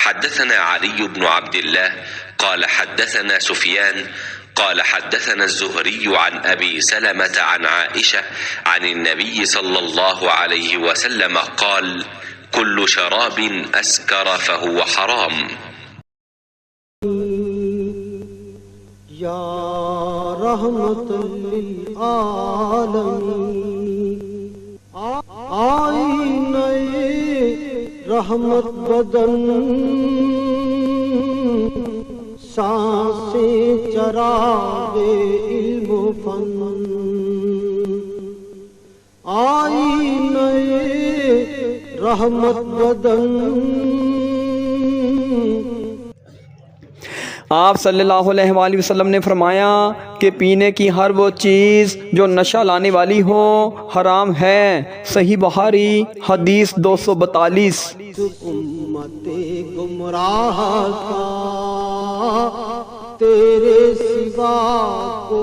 हद्दसना अली इब्न अब्दिल्लाह क़ाल हद्दसना सुफियान क़ाल हद्दसना ज़ुहरी अन अबी सलमह अन आइशा अन नबी सल्लल्लाहु अलैहि वसल्लम क़ाल कुल्लु शराबिन अस्कर फहुव हराम। या रहमतुल लिल आलमीन आईने रहमत बदन सांसें चरागे इल्म फन आईने रहमत बदन। आप सल्लल्लाहु अलैहि वसल्लम ने फरमाया कि पीने की हर वो चीज़ जो नशा लाने वाली हो हराम है। सही बुखारी हदीस 242। उम्मते गुमराह का तेरे सिवा को